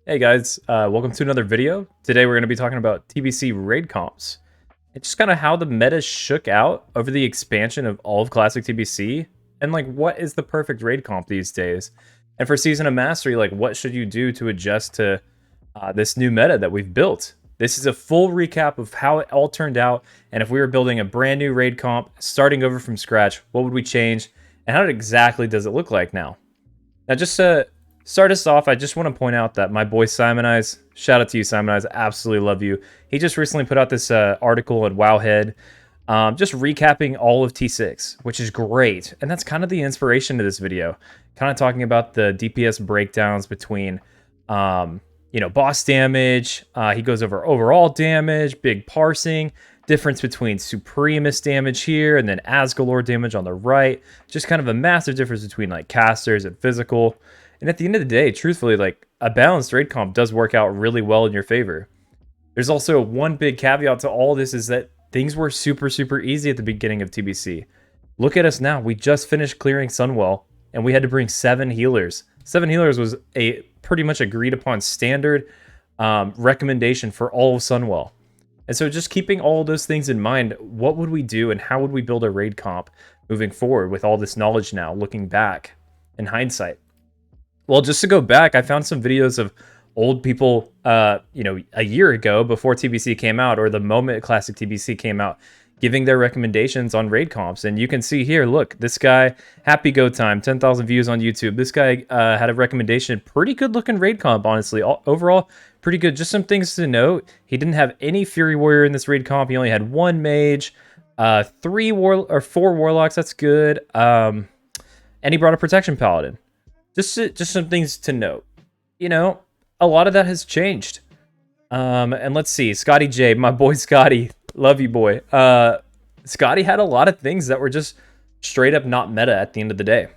Hey guys, welcome to another video. Today we're going to be talking about TBC raid comps. It's just kind of how the meta shook out over the expansion of all of Classic TBC, and like what is the perfect raid comp these days. And for Season of Mastery, like what should you do to adjust to this new meta that we've built. This is a full recap of how it all turned out, and if we were building a brand new raid comp, starting over from scratch, what would we change, and how exactly does it look like now? Now, just to start us off, I just want to point out that my boy Simonize, shout out to you, Simonize, absolutely love you. He just recently put out this article at Wowhead, just recapping all of T6, which is great. And that's kind of the inspiration to this video, kind of talking about the DPS breakdowns between, boss damage. He goes over overall damage, big parsing, difference between Supremist damage here and then Asgalore damage on the right. Just kind of a massive difference between like casters and physical. And at the end of the day, truthfully, like a balanced raid comp does work out really well in your favor. There's also one big caveat to all this is that things were super, super easy at the beginning of TBC. Look at us now. We just finished clearing Sunwell and we had to bring 7 healers. 7 healers was a pretty much agreed upon standard recommendation for all of Sunwell. And so just keeping all those things in mind, what would we do and how would we build a raid comp moving forward with all this knowledge now, looking back in hindsight? Well, just to go back, I found some videos of old people, a year ago before TBC came out or the moment Classic TBC came out, giving their recommendations on raid comps. And you can see here, look, this guy, Happy Go Time, 10,000 views on YouTube. This guy had a recommendation, pretty good looking raid comp, honestly. Overall, pretty good. Just some things to note. He didn't have any Fury Warrior in this raid comp. He only had 1 Mage, 4 Warlocks. That's good. And he brought a Protection Paladin. Just some things to note. A lot of that has changed. And let's see, Scotty J, my boy Scotty, love you, boy. Scotty had a lot of things that were just straight up not meta at the end of the day.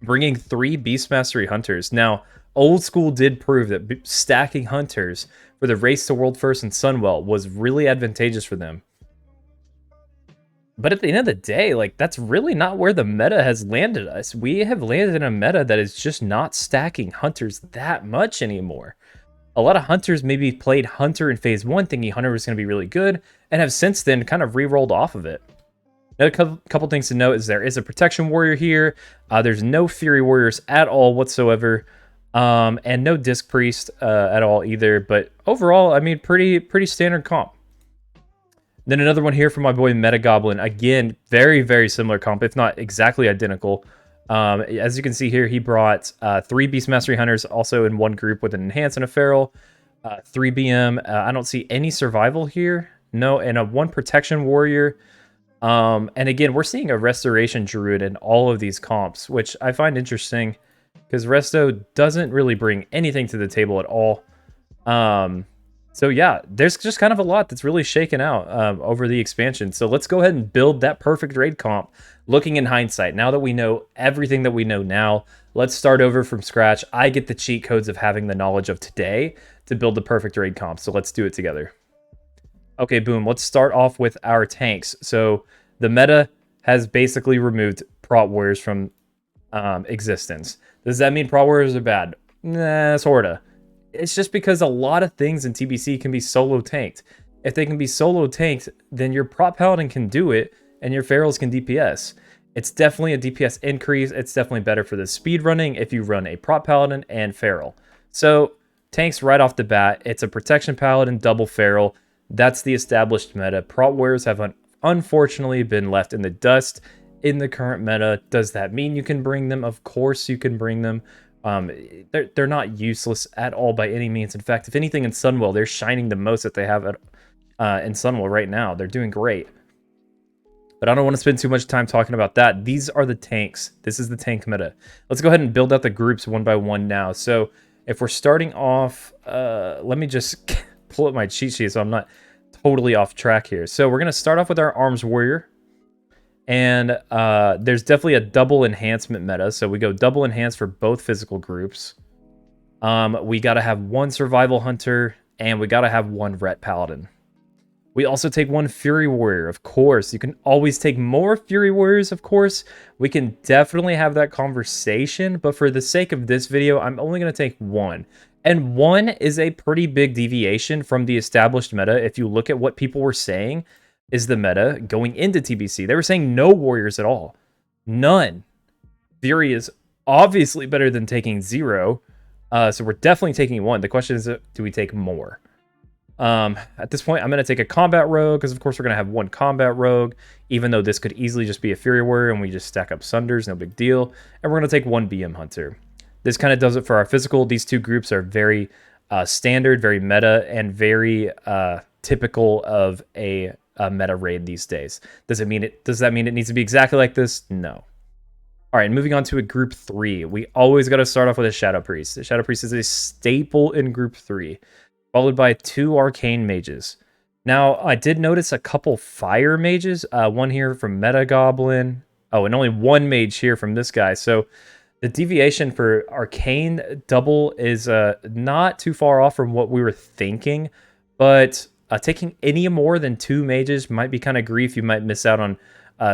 Bringing 3 Beast Mastery Hunters. Now, old school did prove that stacking Hunters for the race to World First and Sunwell was really advantageous for them. But at the end of the day, like, that's really not where the meta has landed us. We have landed in a meta that is just not stacking Hunters that much anymore. A lot of Hunters maybe played Hunter in Phase 1 thinking Hunter was going to be really good, and have since then kind of re-rolled off of it. Another couple things to note is there is a Protection Warrior here. There's no Fury Warriors at all whatsoever, and no Disc Priest at all either. But overall, I mean, pretty standard comp. Then another one here from my boy Metagoblin. Again, very, very similar comp, if not exactly identical. As you can see here, he brought 3 Beast Mastery Hunters, also in one group with an Enhance and a Feral. 3 BM. I don't see any Survival here. No, and a 1 Protection Warrior. And again, we're seeing a Restoration Druid in all of these comps, which I find interesting because Resto doesn't really bring anything to the table at all. So yeah, there's just kind of a lot that's really shaken out over the expansion. So let's go ahead and build that perfect raid comp, looking in hindsight. Now that we know everything that we know now, let's start over from scratch. I get the cheat codes of having the knowledge of today to build the perfect raid comp. So let's do it together. Okay, boom. Let's start off with our tanks. So the meta has basically removed Prot Warriors from existence. Does that mean Prot Warriors are bad? Nah, sorta. It's just because a lot of things in TBC can be solo tanked. If they can be solo tanked, then your Prot Paladin can do it, and your Ferals can DPS. It's definitely a DPS increase. It's definitely better for the speed running if you run a Prot Paladin and Feral. So, tanks right off the bat, it's a Protection Paladin, double Feral. That's the established meta. Prot Warriors have unfortunately been left in the dust in the current meta. Does that mean you can bring them? Of course you can bring them. They're not useless at all by any means. In fact, if anything in Sunwell, they're shining the most that they have in Sunwell right now. They're doing great. But I don't want to spend too much time talking about that. These are the tanks. This is the tank meta. Let's go ahead and build out the groups one by one now. So if we're starting off, let me just pull up my cheat sheet so I'm not totally off track here. So we're going to start off with our Arms Warrior. And there's definitely a double enhancement meta. So we go double enhance for both physical groups. We got to have 1 Survival Hunter, and we got to have 1 Ret Paladin. We also take 1 Fury Warrior, of course. You can always take more Fury Warriors, of course. We can definitely have that conversation, but for the sake of this video, I'm only going to take 1. And 1 is a pretty big deviation from the established meta. If you look at what people were saying is the meta going into TBC, they were saying no warriors at all. None. Fury is obviously better than taking 0. So we're definitely taking 1. The question is, do we take more? At this point, I'm going to take a combat rogue, because of course we're going to have 1 combat rogue, even though this could easily just be a Fury warrior, and we just stack up Sunders, no big deal. And we're going to take 1 BM hunter. This kind of does it for our physical. These 2 groups are very standard, very meta, and very typical of a meta raid these days. Does that mean it needs to be exactly like this? No. All right, moving on to a group 3. We always got to start off with a Shadow Priest. The Shadow Priest is a staple in group 3, followed by 2 Arcane Mages. Now, I did notice a couple Fire Mages, 1 here from Meta Goblin. Oh, and only 1 mage here from this guy. So the deviation for Arcane double is not too far off from what we were thinking, but taking any more than 2 mages might be kind of grief. You might miss out on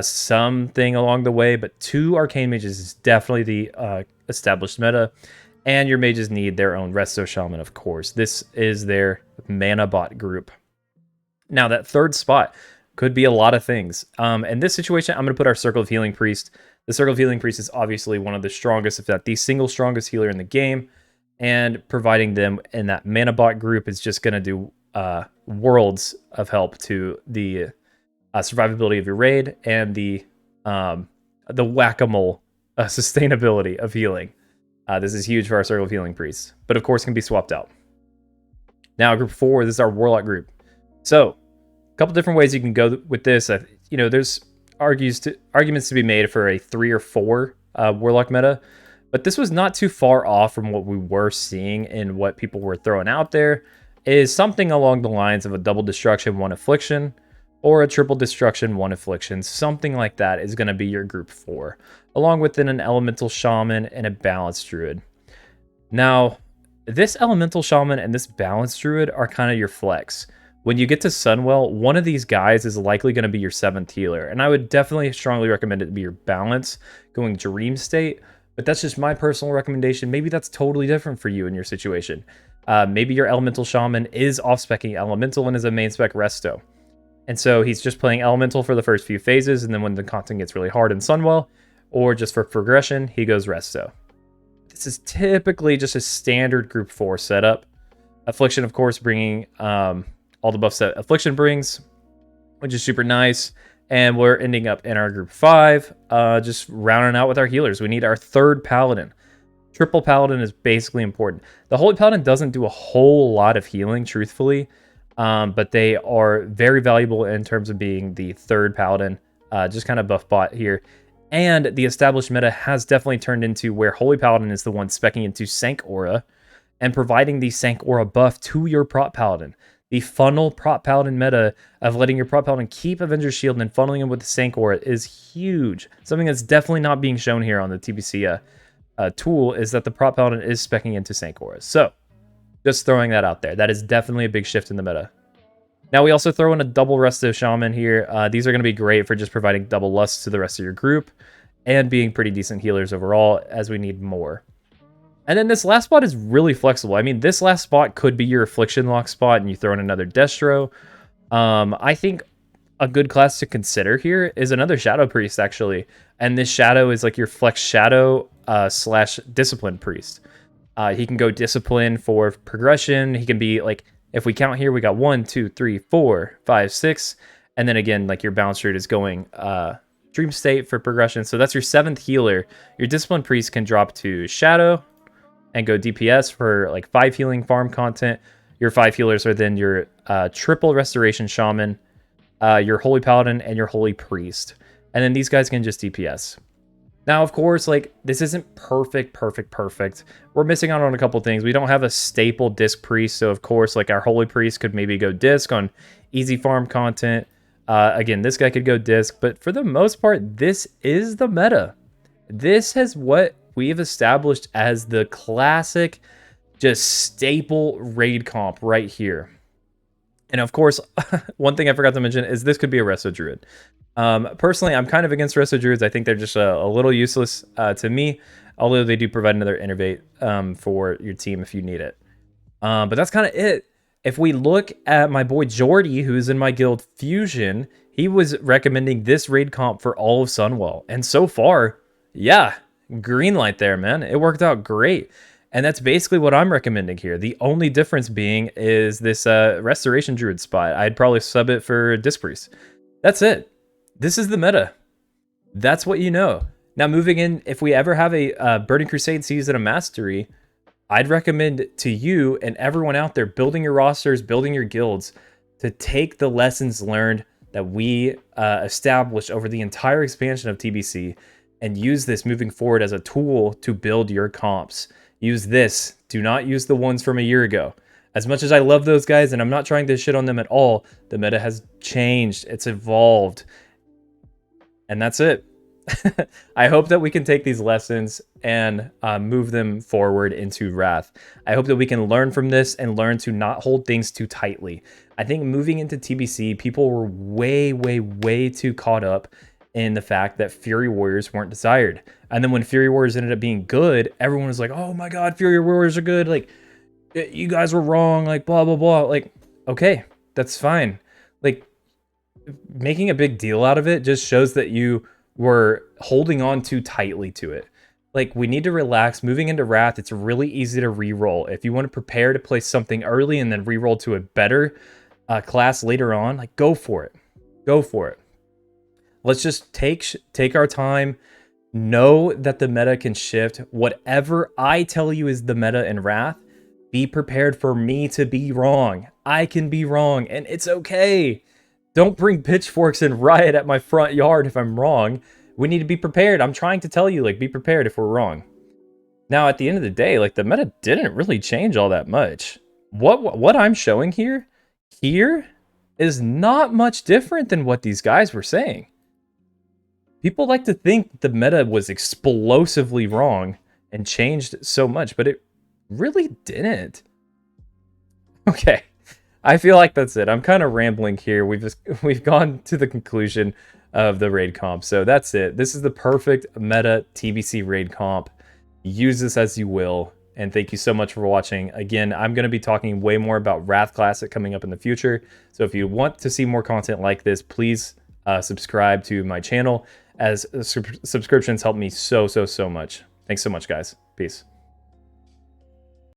something along the way, but 2 Arcane Mages is definitely the established meta, and your mages need their own Resto Shaman, of course. This is their mana bot group. Now, that 3rd spot could be a lot of things. In this situation, I'm going to put our Circle of Healing Priest. The Circle of Healing Priest is obviously one of the strongest, if not the single strongest healer in the game, and providing them in that mana bot group is just going to do worlds of help to the survivability of your raid and the whack-a-mole sustainability of healing. This is huge for our Circle of Healing Priests, but of course can be swapped out. Now, group 4, this is our Warlock group. So, a couple different ways you can go with this. There's arguments to be made for a 3 or 4 Warlock meta, but this was not too far off from what we were seeing and what people were throwing out there. Is something along the lines of a double destruction, 1 affliction, or a triple destruction, 1 affliction. Something like that is going to be your group 4, along with an elemental shaman and a balanced druid. Now, this elemental shaman and this balanced druid are kind of your flex. When you get to Sunwell, one of these guys is likely going to be your 7th healer, and I would definitely strongly recommend it to be your balance going Dream State, but that's just my personal recommendation. Maybe that's totally different for you in your situation. Maybe your elemental shaman is off-specking elemental and is a main spec resto. And so he's just playing elemental for the first few phases, and then when the content gets really hard in Sunwell, or just for progression, he goes resto. This is typically just a standard group 4 setup. Affliction, of course, bringing all the buffs that Affliction brings, which is super nice. And we're ending up in our group 5, just rounding out with our healers. We need our 3rd Paladin. Triple Paladin is basically important. The Holy Paladin doesn't do a whole lot of healing, truthfully, but they are very valuable in terms of being the 3rd Paladin, just kind of buff bot here. And the established meta has definitely turned into where Holy Paladin is the one speccing into Sank Aura and providing the Sank Aura buff to your Prot Paladin. The funnel Prot Paladin meta of letting your Prot Paladin keep Avenger's Shield and then funneling him with the Sank Aura is huge. Something that's definitely not being shown here on the TBC tool is that the Prot Paladin is speccing into Sank Auras. So, just throwing that out there. That is definitely a big shift in the meta. Now, we also throw in a double Resto Shaman here. These are going to be great for just providing double lust to the rest of your group and being pretty decent healers overall as we need more. And then this last spot is really flexible. I mean, this last spot could be your Affliction lock spot and you throw in another Destro. I think a good class to consider here is another Shadow Priest, actually. And this Shadow is like your Flex Shadow slash Discipline Priest. He can go Discipline for progression. He can be like, if we count here, we got 1, 2, 3, 4, 5, 6. And then again, like your Balance Druid is going Dream State for progression. So that's your 7th healer. Your Discipline Priest can drop to Shadow and go DPS for like 5 healing farm content. Your 5 healers are then your triple Restoration Shaman, your Holy Paladin, and your Holy Priest. And then these guys can just DPS. Now, of course, like, this isn't perfect. We're missing out on a couple things. We don't have a staple Disc Priest, so of course, like, our Holy Priest could maybe go Disc on easy farm content. Again, this guy could go Disc, but for the most part, this is the meta. This is what we've established as the classic, just staple raid comp right here. And of course, one thing I forgot to mention is this could be a Resto Druid. Personally, I'm kind of against Resto Druids. I think they're just a little useless to me, although they do provide another Innervate for your team if you need it. But that's kind of it. If we look at my boy Jordy, who's in my guild Fusion, he was recommending this raid comp for all of Sunwell. And so far, yeah, green light there, man. It worked out great. And that's basically what I'm recommending here. The only difference being is this Restoration Druid spot. I'd probably sub it for Disc Priest. That's it. This is the meta. That's what you know. Now, moving in, if we ever have a Burning Crusade Season of Mastery, I'd recommend to you and everyone out there building your rosters, building your guilds, to take the lessons learned that we established over the entire expansion of TBC and use this moving forward as a tool to build your comps. Use this. Do not use the ones from a year ago. As much as I love those guys, and I'm not trying to shit on them at all, the meta has changed. It's evolved. And that's it. I hope that we can take these lessons and move them forward into Wrath. I hope that we can learn from this and learn to not hold things too tightly. I think moving into TBC, people were way too caught up in the fact that Fury Warriors weren't desired. And then when Fury Warriors ended up being good, everyone was like, oh my god, Fury Warriors are good. Like, you guys were wrong, like, blah, blah, blah. Like, okay, that's fine. Like, making a big deal out of it just shows that you were holding on too tightly to it. Like, we need to relax. Moving into Wrath, it's really easy to re-roll. If you want to prepare to play something early and then re-roll to a better class later on, like, go for it. Go for it. Let's just take our time. Know that the meta can shift. Whatever I tell you is the meta in Wrath, be prepared for me to be wrong. I can be wrong, and it's okay. Don't bring pitchforks and riot at my front yard if I'm wrong. We need to be prepared. I'm trying to tell you, like, be prepared if we're wrong. Now, at the end of the day, like, the meta didn't really change all that much. What I'm showing here is not much different than what these guys were saying. People like to think the meta was explosively wrong and changed so much, but it really didn't. Okay. I feel like that's it. I'm kind of rambling here. We've gone to the conclusion of the raid comp. So that's it. This is the perfect meta TBC raid comp. Use this as you will. And thank you so much for watching. Again, I'm going to be talking way more about Wrath Classic coming up in the future. So if you want to see more content like this, please subscribe to my channel, as subscriptions help me so much. Thanks so much, guys. Peace.